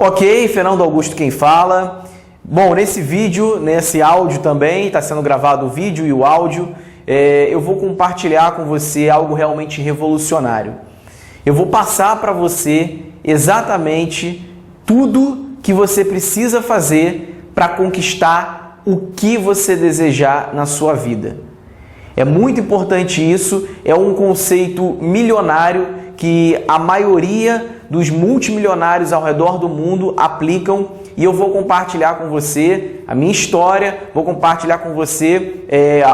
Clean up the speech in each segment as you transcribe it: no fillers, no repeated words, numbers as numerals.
Ok, Fernando Augusto quem fala. Bom, nesse vídeo, nesse áudio também, está sendo gravado o vídeo e o áudio, eu vou compartilhar com você algo realmente revolucionário. Eu vou passar para você exatamente tudo que você precisa fazer para conquistar o que você desejar na sua vida. É muito importante isso, é um conceito milionário que a maioria dos multimilionários ao redor do mundo aplicam e eu vou compartilhar com você a minha história, vou compartilhar com você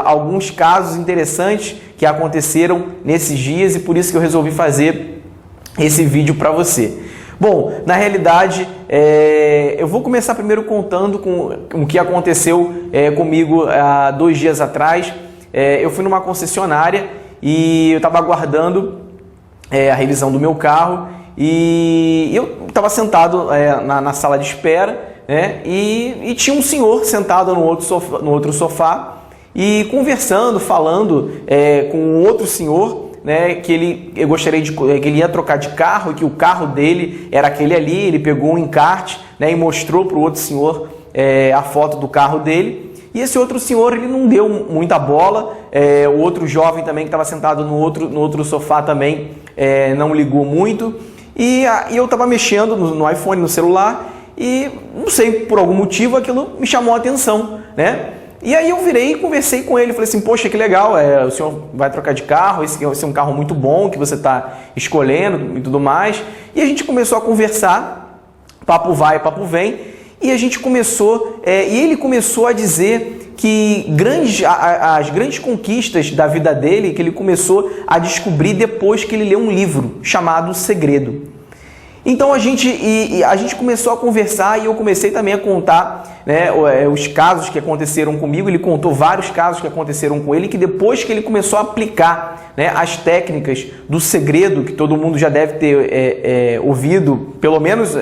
alguns casos interessantes que aconteceram nesses dias e por isso que eu resolvi fazer esse vídeo para você. Bom, na realidade, eu vou começar primeiro contando com o que aconteceu comigo há 2 dias atrás. Eu fui numa concessionária e eu estava aguardando a revisão do meu carro e eu estava sentado na sala de espera, né, e tinha um senhor sentado no outro sofá e conversando, falando com outro senhor, né, que ele ia trocar de carro e que o carro dele era aquele ali. Ele pegou um encarte, né, e mostrou para o outro senhor a foto do carro dele. E esse outro senhor ele não deu muita bola, o outro jovem também que estava sentado no outro sofá também não ligou muito. E eu estava mexendo no iPhone, no celular, e não sei, por algum motivo aquilo me chamou a atenção, né? E aí eu virei e conversei com ele, falei assim, poxa, que legal, o senhor vai trocar de carro, esse é um carro muito bom que você está escolhendo e tudo mais. E a gente começou a conversar, papo vai, papo vem, e a gente começou, e ele começou a dizer que as grandes conquistas da vida dele, que ele começou a descobrir depois que ele leu um livro chamado O Segredo. Então a gente começou a conversar e eu comecei também a contar, né, os casos que aconteceram comigo. Ele contou vários casos que aconteceram com ele, que depois que ele começou a aplicar, né, as técnicas do segredo, que todo mundo já deve ter ouvido, pelo menos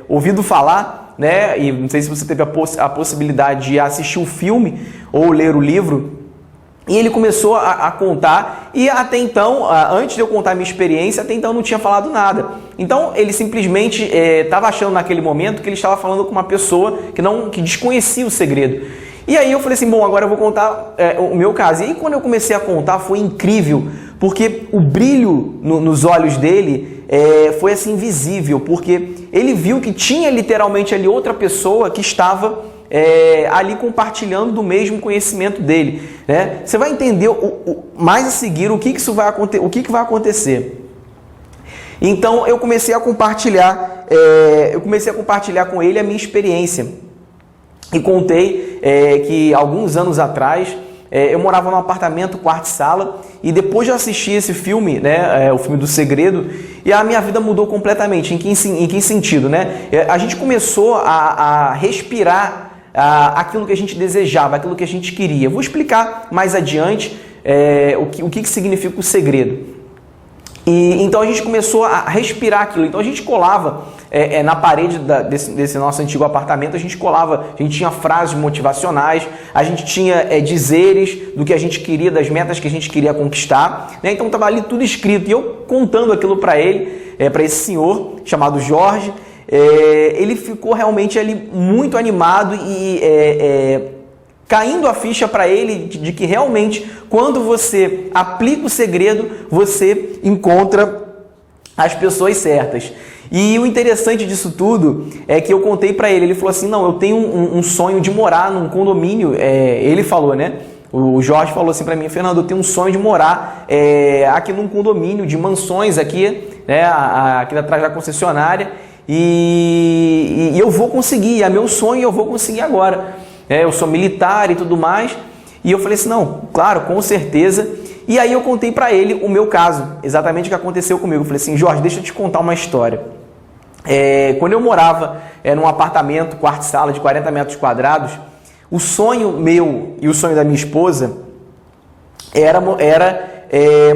ouvido falar, né? E não sei se você teve a possibilidade de assistir o filme ou ler o livro. E ele começou a contar, e até então, antes de eu contar a minha experiência, até então eu não tinha falado nada. Então ele simplesmente estava achando naquele momento que ele estava falando com uma pessoa que desconhecia o segredo. E aí eu falei assim, bom, agora eu vou contar o meu caso. E aí quando eu comecei a contar foi incrível, porque o brilho nos olhos dele foi assim visível, porque ele viu que tinha literalmente ali outra pessoa que estava ali compartilhando do mesmo conhecimento dele, né? Você vai entender mais a seguir o que vai acontecer. Então eu comecei a compartilhar com ele a minha experiência e contei que alguns anos atrás eu morava num apartamento, quarto e sala, e depois de assistir esse filme, né, o filme do Segredo, e a minha vida mudou completamente. Em que sentido, né? A gente começou a respirar aquilo que a gente desejava, aquilo que a gente queria. Vou explicar mais adiante o que significa o segredo. E então a gente começou a respirar aquilo. Então a gente colava na parede desse nosso antigo apartamento, a gente tinha frases motivacionais, a gente tinha dizeres do que a gente queria, das metas que a gente queria conquistar, né? Então estava ali tudo escrito, e eu contando aquilo para ele, para esse senhor chamado Jorge. Ele ficou realmente ali muito animado e caindo a ficha para ele de que realmente quando você aplica o segredo, você encontra as pessoas certas. E o interessante disso tudo é que eu contei para ele, ele falou assim, não, eu tenho um sonho de morar num condomínio, ele falou, né? O Jorge falou assim para mim, Fernando, eu tenho um sonho de morar aqui num condomínio de mansões aqui, né, aqui atrás da concessionária, e eu vou conseguir, é meu sonho e eu vou conseguir agora. Eu sou militar e tudo mais. E eu falei assim, não, claro, com certeza. E aí eu contei para ele o meu caso, exatamente o que aconteceu comigo. Eu falei assim, Jorge, deixa eu te contar uma história. Quando eu morava num apartamento, quarto e sala de 40 metros quadrados, o sonho meu e o sonho da minha esposa era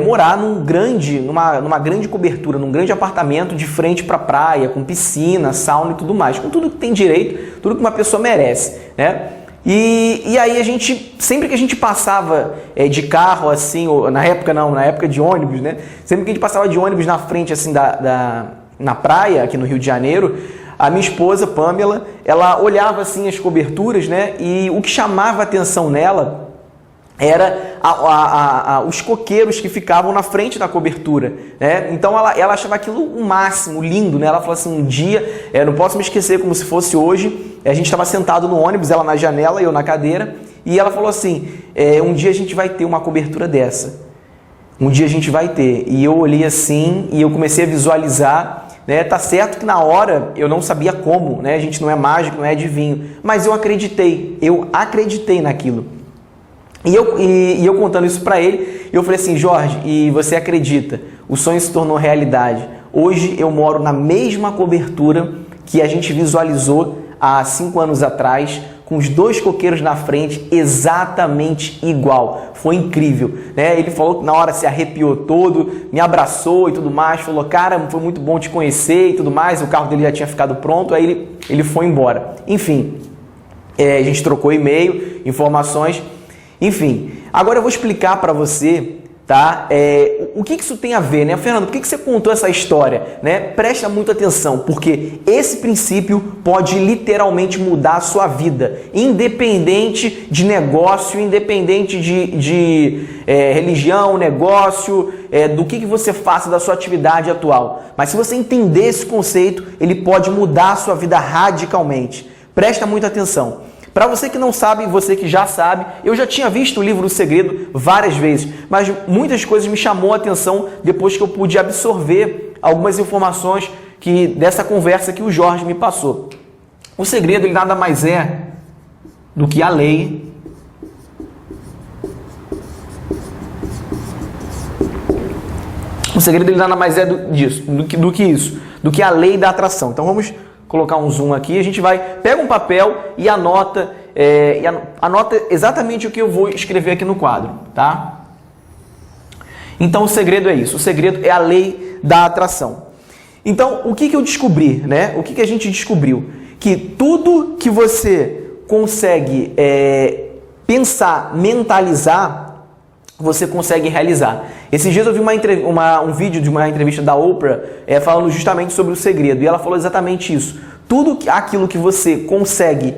morar numa grande cobertura, num grande apartamento de frente para a praia, com piscina, sauna e tudo mais, com tudo que tem direito, tudo que uma pessoa merece, né? E aí a gente, sempre que a gente passava de carro, assim, ou, na época de ônibus, né? Sempre que a gente passava de ônibus na frente, assim, na praia, aqui no Rio de Janeiro, a minha esposa, Pamela, ela olhava assim as coberturas, né? E o que chamava a atenção nela era os coqueiros que ficavam na frente da cobertura, né? Então ela achava aquilo o máximo, lindo, né? Ela falou assim, um dia, não posso me esquecer como se fosse hoje, a gente estava sentado no ônibus, ela na janela e eu na cadeira, e ela falou assim, um dia a gente vai ter uma cobertura dessa, um dia a gente vai ter. E eu olhei assim e eu comecei a visualizar, né? Tá certo que na hora eu não sabia como, né? A gente não é mágico, não é adivinho, mas eu acreditei naquilo. E eu contando isso para ele, eu falei assim, Jorge, e você acredita? O sonho se tornou realidade. Hoje eu moro na mesma cobertura que a gente visualizou há 5 anos atrás, com os 2 coqueiros na frente, exatamente igual. Foi incrível, né? Ele falou que na hora se arrepiou todo, me abraçou e tudo mais, falou, cara, foi muito bom te conhecer e tudo mais, o carro dele já tinha ficado pronto, aí ele foi embora. Enfim, a gente trocou e-mail, informações. Enfim, agora eu vou explicar para você, tá? O que isso tem a ver, né? Fernando, por que você contou essa história, né? Presta muita atenção, porque esse princípio pode literalmente mudar a sua vida, independente de negócio, independente de religião, negócio, do que você faça da sua atividade atual. Mas se você entender esse conceito, ele pode mudar a sua vida radicalmente. Presta muita atenção. Para você que não sabe, você que já sabe, eu já tinha visto o livro O Segredo várias vezes, mas muitas coisas me chamou a atenção depois que eu pude absorver algumas informações dessa conversa que o Jorge me passou. O segredo, ele nada mais é do que a lei O segredo, ele nada mais é do que a lei da atração. Então vamos colocar um zoom aqui, a gente pega um papel e anota exatamente o que eu vou escrever aqui no quadro, tá? Então o segredo é isso, o segredo é a lei da atração. Então o que eu descobri, né? O que a gente descobriu? Que tudo que você consegue pensar, mentalizar, você consegue realizar. Esses dias eu vi um vídeo de uma entrevista da Oprah falando justamente sobre o segredo, e ela falou exatamente isso. Tudo aquilo que você consegue,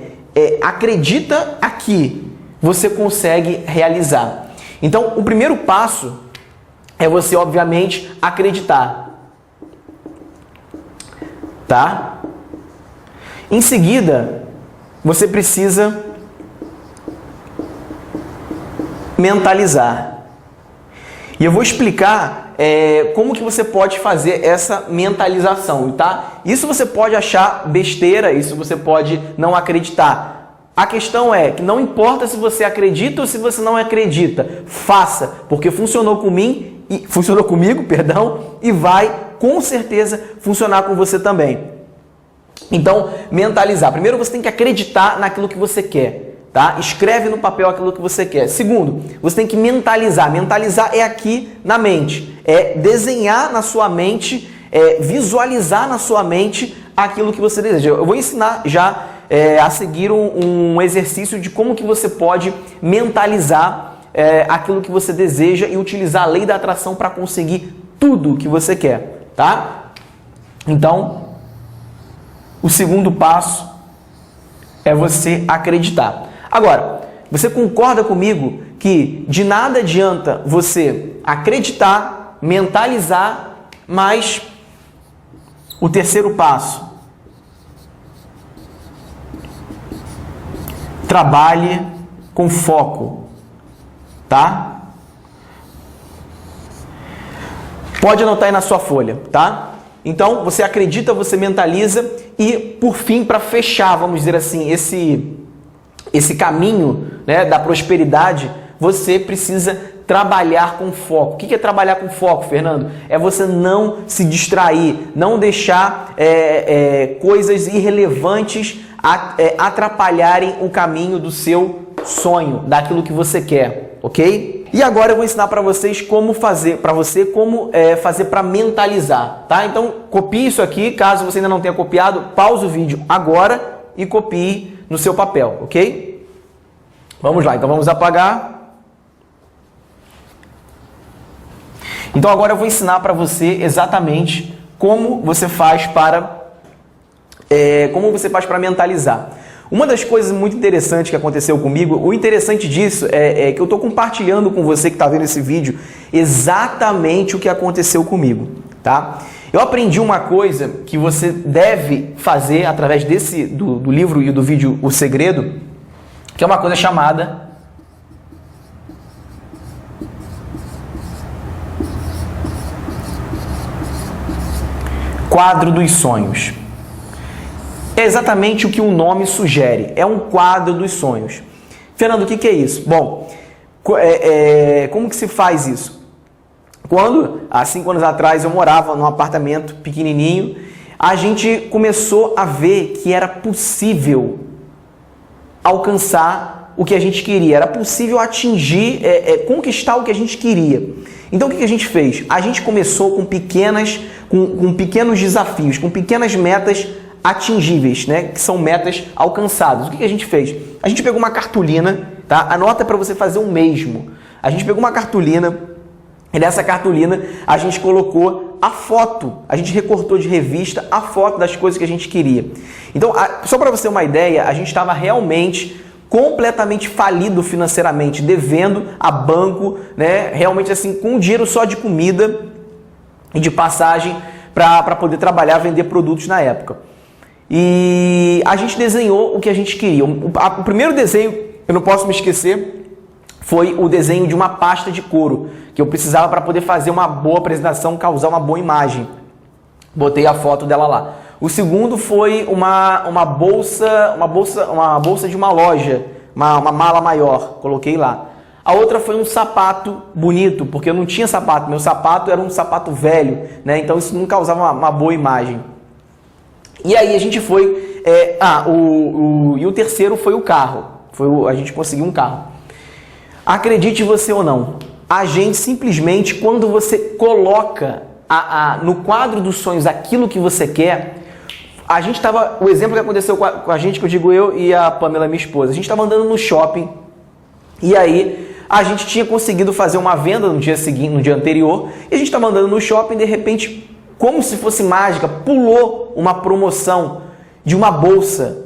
acredita aqui, você consegue realizar. Então, o primeiro passo é você, obviamente, acreditar. Tá? Em seguida, você precisa mentalizar. E eu vou explicar como que você pode fazer essa mentalização, tá? Isso você pode achar besteira, isso você pode não acreditar. A questão é que não importa se você acredita ou se você não acredita, faça, porque funcionou comigo, e vai com certeza funcionar com você também. Então, mentalizar. Primeiro você tem que acreditar naquilo que você quer. Tá? Escreve no papel aquilo que você quer. Segundo, você tem que mentalizar. Mentalizar é aqui na mente. É desenhar na sua mente, visualizar na sua mente aquilo que você deseja. Eu vou ensinar já a seguir um exercício de como que você pode mentalizar aquilo que você deseja e utilizar a lei da atração para conseguir tudo que você quer. Tá? Então, o segundo passo é você acreditar. Agora, você concorda comigo que de nada adianta você acreditar, mentalizar, mas o terceiro passo, trabalhe com foco, tá? Pode anotar aí na sua folha, tá? Então, você acredita, você mentaliza e, por fim, para fechar, vamos dizer assim, esse caminho, né, da prosperidade, você precisa trabalhar com foco. O que é trabalhar com foco, Fernando? É você não se distrair, não deixar coisas irrelevantes atrapalharem o caminho do seu sonho, daquilo que você quer, ok? E agora eu vou ensinar para vocês como fazer para mentalizar, tá? Então copie isso aqui, caso você ainda não tenha copiado, pause o vídeo agora e copie no seu papel, ok? Vamos lá, então vamos apagar. Então agora eu vou ensinar para você exatamente como você faz para como você faz para mentalizar? Uma das coisas muito interessantes que aconteceu comigo, o interessante disso é que eu estou compartilhando com você que está vendo esse vídeo exatamente o que aconteceu comigo, tá? Eu aprendi uma coisa que você deve fazer através do livro e do vídeo O Segredo, que é uma coisa chamada quadro dos sonhos. É exatamente o que o nome sugere, é um quadro dos sonhos. Fernando, o que é isso? Bom, como que se faz isso? Quando, há 5 anos atrás, eu morava num apartamento pequenininho, a gente começou a ver que era possível alcançar o que a gente queria, era possível atingir, conquistar o que a gente queria. Então, o que a gente fez? A gente começou com pequenos desafios, com pequenas metas atingíveis, né? Que são metas alcançadas. O que a gente fez? A gente pegou uma cartolina, tá? Anota para você fazer o mesmo. A gente pegou uma cartolina e nessa cartolina a gente colocou a foto, a gente recortou de revista a foto das coisas que a gente queria. Então, só para você ter uma ideia, a gente estava realmente completamente falido financeiramente, devendo a banco, né? Realmente assim, com dinheiro só de comida e de passagem para poder trabalhar, vender produtos na época. E a gente desenhou o que a gente queria. O primeiro desenho, eu não posso me esquecer, foi o desenho de uma pasta de couro, que eu precisava para poder fazer uma boa apresentação, causar uma boa imagem. Botei a foto dela lá. O segundo foi uma bolsa de uma loja, uma mala maior, coloquei lá. A outra foi um sapato bonito, porque eu não tinha sapato, meu sapato era um sapato velho, né? Então isso não causava uma boa imagem. E aí a gente foi... e o terceiro foi o carro. A gente conseguiu um carro. Acredite você ou não, a gente simplesmente, quando você coloca no quadro dos sonhos aquilo que você quer, a gente estava... O exemplo que aconteceu com a gente, que eu digo eu e a Pamela, minha esposa, a gente estava andando no shopping e aí a gente tinha conseguido fazer uma venda no dia seguinte, no dia anterior, e a gente estava andando no shopping e de repente, como se fosse mágica, pulou uma promoção de uma bolsa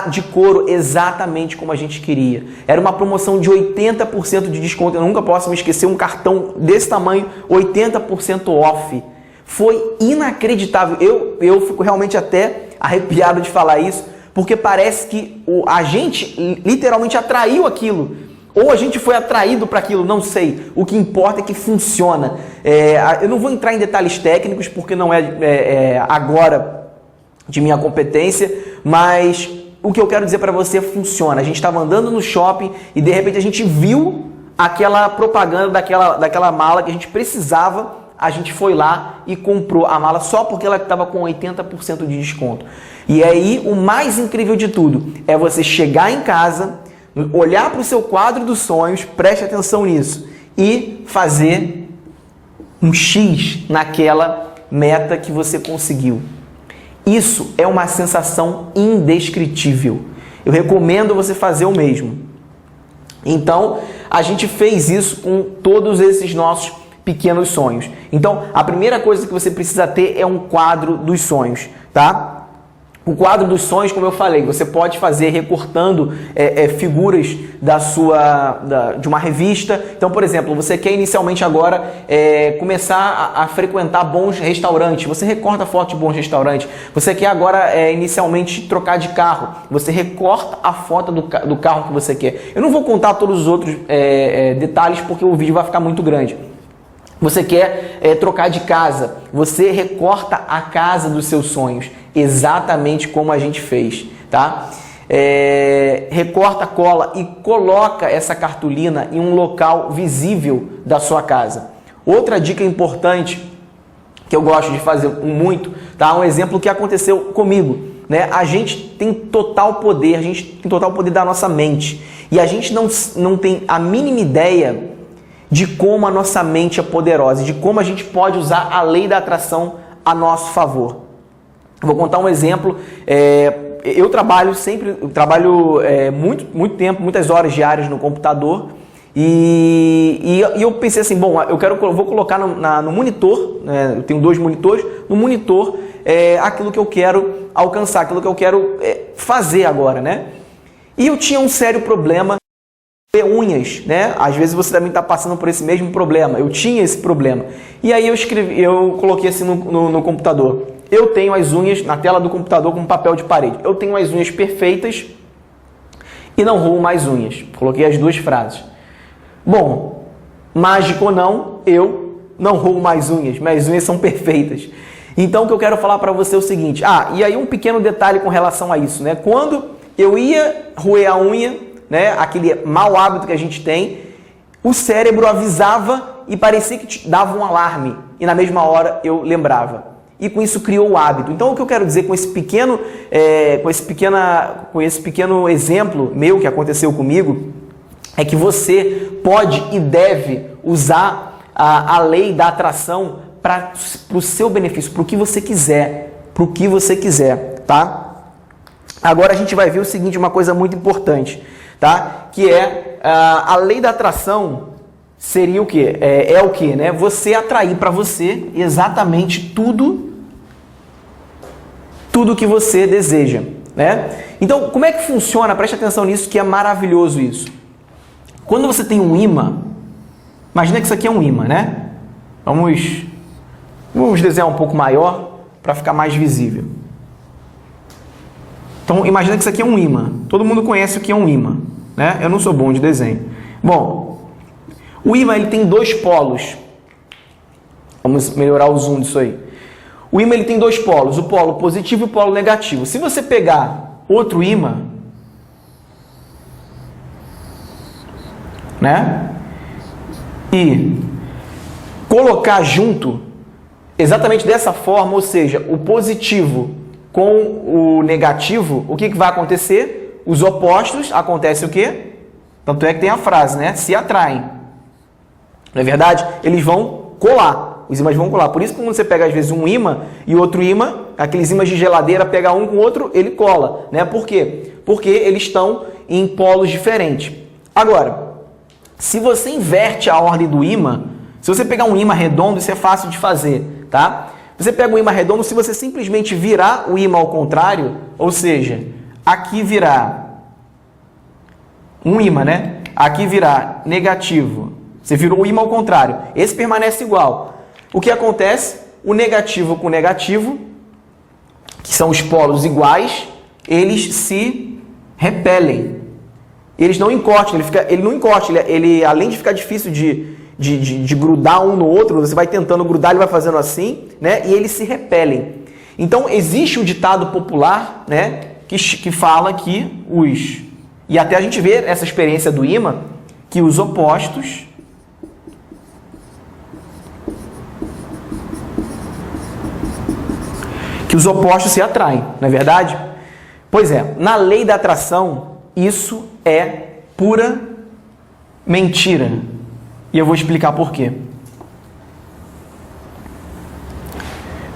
de couro exatamente como a gente queria. Era uma promoção de 80% de desconto. Eu nunca posso me esquecer, um cartão desse tamanho, 80% off. Foi inacreditável. Eu fico realmente até arrepiado de falar isso, porque parece que a gente literalmente atraiu aquilo. Ou a gente foi atraído para aquilo, não sei. O que importa é que funciona. Eu não vou entrar em detalhes técnicos, porque não é agora de minha competência, mas o que eu quero dizer para você funciona. A gente estava andando no shopping e de repente a gente viu aquela propaganda daquela mala que a gente precisava, a gente foi lá e comprou a mala só porque ela estava com 80% de desconto. E aí o mais incrível de tudo é você chegar em casa, olhar para o seu quadro dos sonhos, preste atenção nisso, e fazer um X naquela meta que você conseguiu. Isso é uma sensação indescritível. Eu recomendo você fazer o mesmo. Então, a gente fez isso com todos esses nossos pequenos sonhos. Então, a primeira coisa que você precisa ter é um quadro dos sonhos, tá? O quadro dos sonhos, como eu falei, você pode fazer recortando figuras de uma revista. Então, por exemplo, você quer inicialmente agora começar a frequentar bons restaurantes. Você recorta foto de bons restaurantes. Você quer agora inicialmente trocar de carro. Você recorta a foto do carro que você quer. Eu não vou contar todos os outros detalhes porque o vídeo vai ficar muito grande. Você quer trocar de casa, você recorta a casa dos seus sonhos, exatamente como a gente fez, tá? Recorta, cola e coloca essa cartolina em um local visível da sua casa. Outra dica importante que eu gosto de fazer muito, tá? Um exemplo que aconteceu comigo, né? A gente tem total poder, da nossa mente e a gente não tem a mínima ideia de como a nossa mente é poderosa, de como a gente pode usar a lei da atração a nosso favor. Vou contar um exemplo. Eu trabalho muito tempo, muitas horas diárias no computador e eu pensei assim, bom, vou colocar no monitor, né, eu tenho 2 monitores, no monitor aquilo que eu quero alcançar, aquilo que eu quero fazer agora, né? E eu tinha um sério problema de unhas, né? Às vezes você também está passando por esse mesmo problema. Eu tinha esse problema. E aí eu coloquei assim no computador. Eu tenho as unhas na tela do computador com papel de parede. Eu tenho as unhas perfeitas e não roo mais unhas. Coloquei as duas frases. Bom, mágico ou não, eu não roo mais unhas. Minhas unhas são perfeitas. Então o que eu quero falar para você é o seguinte. E aí um pequeno detalhe com relação a isso, né? Quando eu ia roer a unha, né, aquele mau hábito que a gente tem, o cérebro avisava e parecia que dava um alarme. E na mesma hora eu lembrava. E com isso criou o hábito. Então o que eu quero dizer com esse pequeno exemplo meu que aconteceu comigo é que você pode e deve usar a lei da atração para o seu benefício, para o que você quiser, tá? Agora a gente vai ver o seguinte, uma coisa muito importante, tá? Que é a lei da atração seria o quê? É o quê, né? Você atrair para você exatamente tudo que você deseja, né? Então, como é que funciona? Preste atenção nisso, que é maravilhoso isso. Quando você tem um ímã, imagina que isso aqui é um ímã, né? Vamos desenhar um pouco maior para ficar mais visível. Então, imagina que isso aqui é um ímã. Todo mundo conhece o que é um ímã, né? Eu não sou bom de desenho. Bom, o ímã ele tem dois polos. Vamos melhorar o zoom disso aí. O ímã ele tem dois polos, o polo positivo e o polo negativo. Se você pegar outro ímã, né? E colocar junto, exatamente dessa forma, ou seja, o positivo com o negativo, o que vai acontecer? Os opostos, acontece o quê? Tanto é que tem a frase, né? Se atraem. Não é verdade? Eles vão colar. Os ímãs vão colar. Por isso que quando você pega às vezes um ímã e outro ímã, aqueles ímãs de geladeira, pega um com o outro, ele cola, né? Por quê? Porque eles estão em polos diferentes. Agora, se você inverte a ordem do ímã, se você pegar um ímã redondo, isso é fácil de fazer, tá? Você pega um ímã redondo, se você simplesmente virar o ímã ao contrário, ou seja, aqui virar um ímã, né? Aqui virar negativo. Você virou o ímã ao contrário. Esse permanece igual. O que acontece? O negativo com o negativo, que são os polos iguais, eles se repelem. Eles não encostam, ele não encosta. Ele, além de ficar difícil de grudar um no outro, você vai tentando grudar, ele vai fazendo assim, né? E eles se repelem. Então, existe o ditado popular, né? Que fala que e até a gente vê essa experiência do ímã, que os opostos se atraem, não é verdade? Pois é, na lei da atração, isso é pura mentira. E eu vou explicar por quê.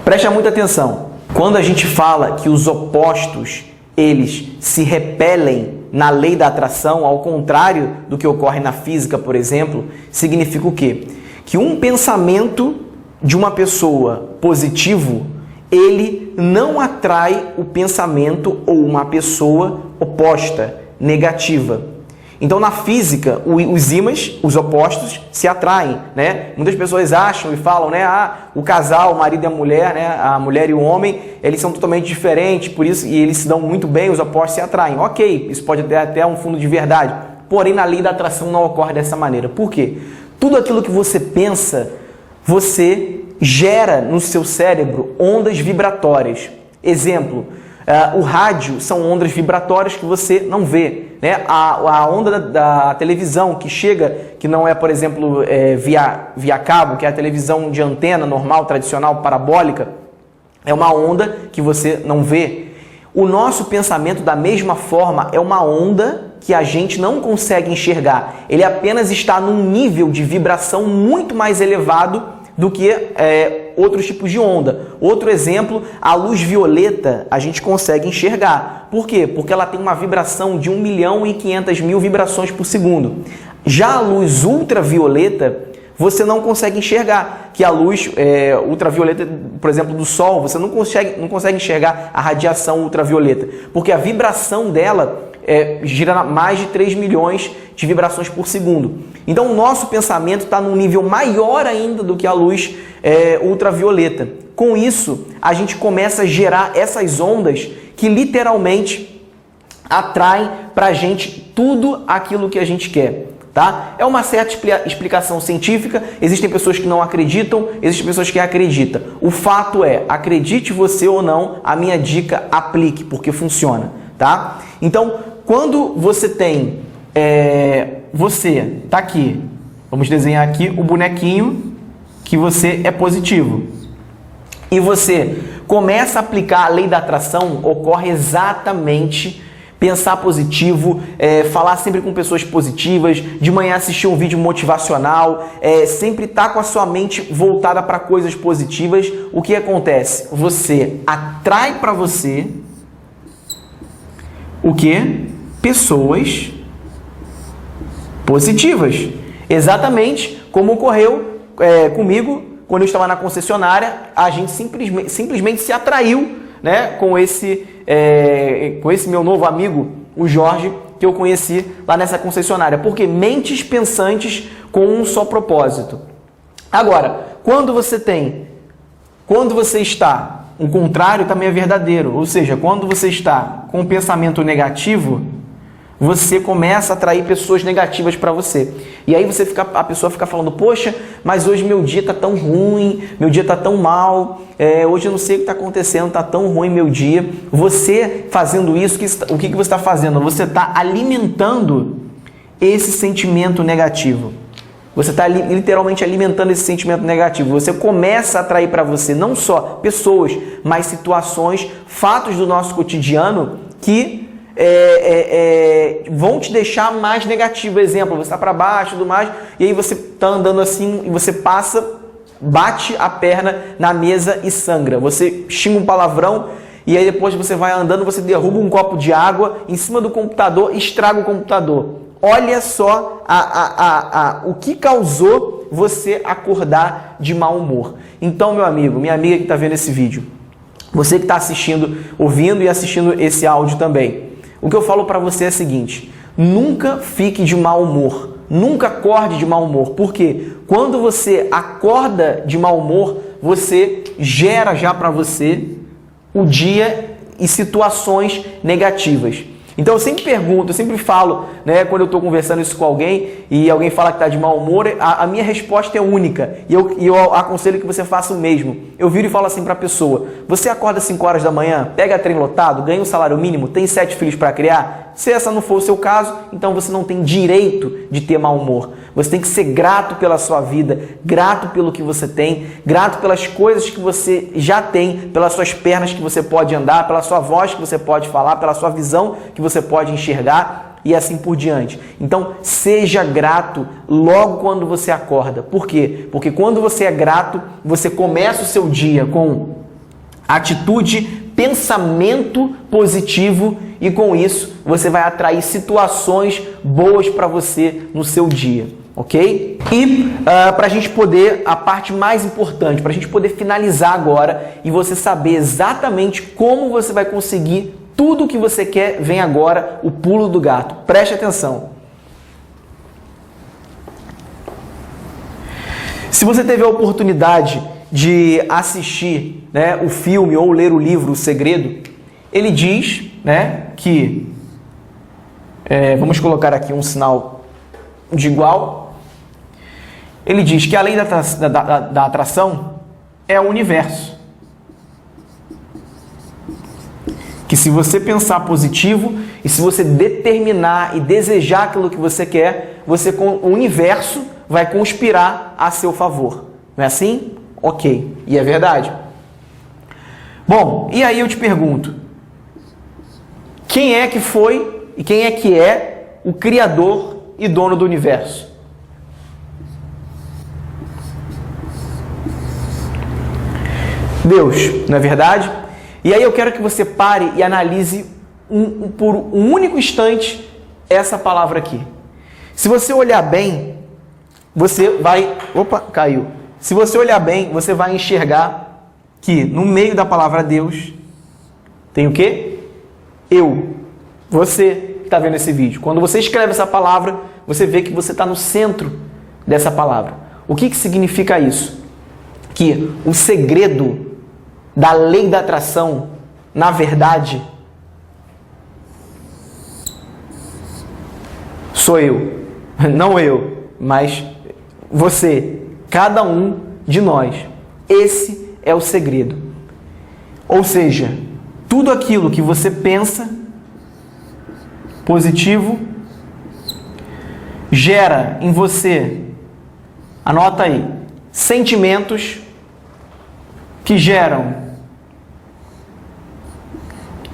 Presta muita atenção. Quando a gente fala que os opostos, eles se repelem na lei da atração, ao contrário do que ocorre na física, por exemplo, significa o quê? Que um pensamento de uma pessoa positivo, ele não atrai o pensamento ou uma pessoa oposta, negativa. Então, na física, os ímãs, os opostos, se atraem, né? Muitas pessoas acham e falam, né? O casal, o marido e a mulher, né? A mulher e o homem, eles são totalmente diferentes, por isso, e eles se dão muito bem, os opostos se atraem. Ok, isso pode ter até um fundo de verdade. Porém, na lei da atração não ocorre dessa maneira. Por quê? Tudo aquilo que você pensa, você gera no seu cérebro ondas vibratórias. Exemplo, o rádio são ondas vibratórias que você não vê, né? A onda da televisão que chega, que não é, por exemplo, via cabo, que é a televisão de antena normal, tradicional, parabólica, é uma onda que você não vê. O nosso pensamento, da mesma forma, é uma onda que a gente não consegue enxergar. Ele apenas está num nível de vibração muito mais elevado do que outros tipos de onda. Outro exemplo, a luz violeta a gente consegue enxergar. Por quê? Porque ela tem uma vibração de 1.500.000 vibrações por segundo. Já a luz ultravioleta, você não consegue enxergar, que a luz ultravioleta, por exemplo, do sol, você não consegue enxergar a radiação ultravioleta, porque a vibração dela gira mais de 3 milhões de vibrações por segundo. Então o nosso pensamento está num nível maior ainda do que a luz ultravioleta. Com isso, a gente começa a gerar essas ondas que literalmente atraem para a gente tudo aquilo que a gente quer. Tá? É uma certa explicação científica, existem pessoas que não acreditam, existem pessoas que acreditam. O fato é, acredite você ou não, a minha dica aplique, porque funciona. Tá? Então, quando você tem, você tá aqui, vamos desenhar aqui o bonequinho que você é positivo, e você começa a aplicar a lei da atração, ocorre exatamente pensar positivo, falar sempre com pessoas positivas, de manhã assistir um vídeo motivacional, sempre estar com a sua mente voltada para coisas positivas. O que acontece? Você atrai para você o quê? Pessoas positivas. Exatamente como ocorreu comigo quando eu estava na concessionária. A gente simplesmente se atraiu, né, com esse meu novo amigo, o Jorge, que eu conheci lá nessa concessionária. Porque mentes pensantes com um só propósito. Agora, quando você está, o contrário também é verdadeiro. Ou seja, quando você está com um pensamento negativo, você começa a atrair pessoas negativas para você. E aí a pessoa fica falando, poxa, mas hoje meu dia está tão ruim, meu dia está tão mal, hoje eu não sei o que está acontecendo, está tão ruim meu dia. Você fazendo isso, o que você está fazendo? Você está alimentando esse sentimento negativo. Você está literalmente alimentando esse sentimento negativo. Você começa a atrair para você não só pessoas, mas situações, fatos do nosso cotidiano que vão te deixar mais negativo. Exemplo, você está para baixo e tudo mais, e aí você está andando assim e você bate a perna na mesa e sangra. Você xinga um palavrão e aí depois você vai andando, você derruba um copo de água em cima do computador e estraga o computador. Olha só o que causou você acordar de mau humor. Então, meu amigo, minha amiga que está vendo esse vídeo, você que está assistindo, ouvindo e assistindo esse áudio também, o que eu falo para você é o seguinte: nunca fique de mau humor, nunca acorde de mau humor, porque quando você acorda de mau humor, você gera já para você o dia e situações negativas. Então eu sempre pergunto, eu sempre falo, né, quando eu estou conversando isso com alguém e alguém fala que está de mau humor, a minha resposta é única e eu aconselho que você faça o mesmo. Eu viro e falo assim para a pessoa: você acorda às 5 horas da manhã, pega trem lotado, ganha um salário mínimo, tem 7 filhos para criar? Se essa não for o seu caso, então você não tem direito de ter mau humor. Você tem que ser grato pela sua vida, grato pelo que você tem, grato pelas coisas que você já tem, pelas suas pernas que você pode andar, pela sua voz que você pode falar, pela sua visão que você pode enxergar e assim por diante. Então, seja grato logo quando você acorda. Por quê? Porque quando você é grato, você começa o seu dia com atitude, pensamento positivo e com isso você vai atrair situações boas para você no seu dia, ok? E para a gente poder, a parte mais importante, para a gente poder finalizar agora e você saber exatamente como você vai conseguir tudo o que você quer, vem agora o pulo do gato. Preste atenção. Se você teve a oportunidade de assistir, né, o filme ou ler o livro O Segredo, ele diz, né, que, vamos colocar aqui um sinal de igual, ele diz que a lei da atração é o universo. Que se você pensar positivo e se você determinar e desejar aquilo que você quer, o universo vai conspirar a seu favor. Não é assim? Ok. E é verdade. Bom, e aí eu te pergunto, quem é que foi e quem é que é o criador e dono do universo? Deus, não é verdade? E aí eu quero que você pare e analise por um único instante essa palavra aqui. Se você olhar bem, você vai... Opa, caiu. Se você olhar bem, você vai enxergar que no meio da palavra Deus tem o quê? Eu. Você que está vendo esse vídeo. Quando você escreve essa palavra, você vê que você está no centro dessa palavra. O que significa isso? Que o segredo da lei da atração, na verdade, sou eu. Não eu, mas você. Cada um de nós. Esse é o segredo. Ou seja, tudo aquilo que você pensa positivo gera em você, anota aí, sentimentos que geram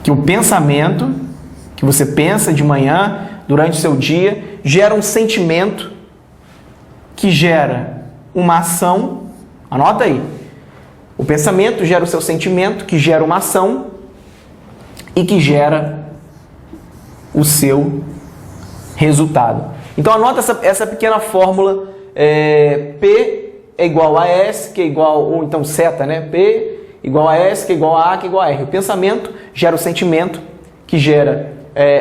que o pensamento que você pensa de manhã, durante o seu dia, gera um sentimento que gera uma ação, anota aí, o pensamento gera o seu sentimento, que gera uma ação e que gera o seu resultado. Então anota essa pequena fórmula, P é igual a S, que é igual, ou então seta, né? P igual a S, que é igual a A, que é igual a R. O pensamento gera o sentimento, que gera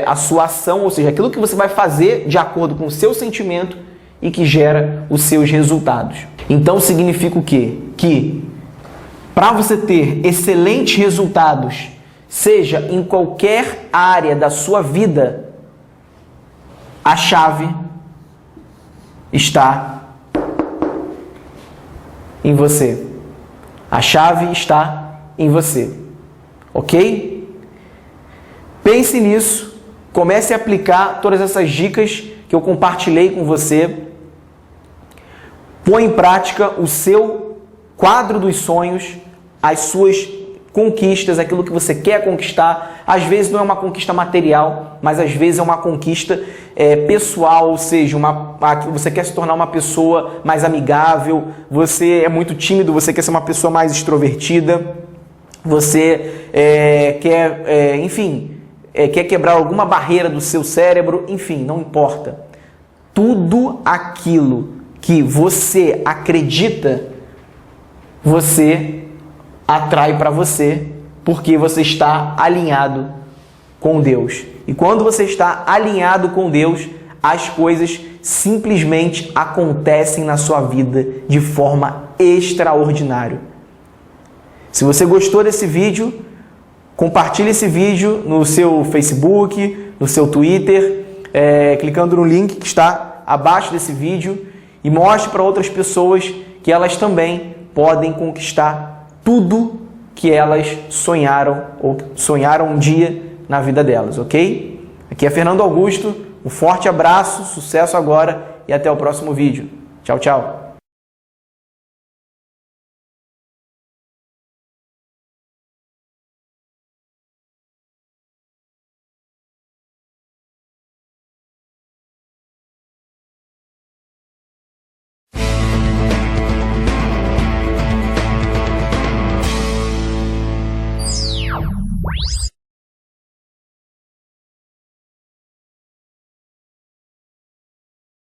a sua ação, ou seja, aquilo que você vai fazer de acordo com o seu sentimento e que gera os seus resultados. Então significa o quê? Que para você ter excelentes resultados, seja em qualquer área da sua vida, a chave está em você. A chave está em você. Ok? Pense nisso. Comece a aplicar todas essas dicas que eu compartilhei com você. Põe em prática o seu quadro dos sonhos, as suas conquistas, aquilo que você quer conquistar. Às vezes não é uma conquista material, mas às vezes é uma conquista pessoal, ou seja, você quer se tornar uma pessoa mais amigável, você é muito tímido, você quer ser uma pessoa mais extrovertida, você quer quebrar alguma barreira do seu cérebro, enfim, não importa. Tudo aquilo que você acredita, você atrai para você, porque você está alinhado com Deus. E quando você está alinhado com Deus, as coisas simplesmente acontecem na sua vida de forma extraordinária. Se você gostou desse vídeo, compartilhe esse vídeo no seu Facebook, no seu Twitter, clicando no link que está abaixo desse vídeo e mostre para outras pessoas que elas também podem conquistar tudo que elas sonharam ou sonharam um dia na vida delas, ok? Aqui é Fernando Augusto, um forte abraço, sucesso agora e até o próximo vídeo. Tchau, tchau!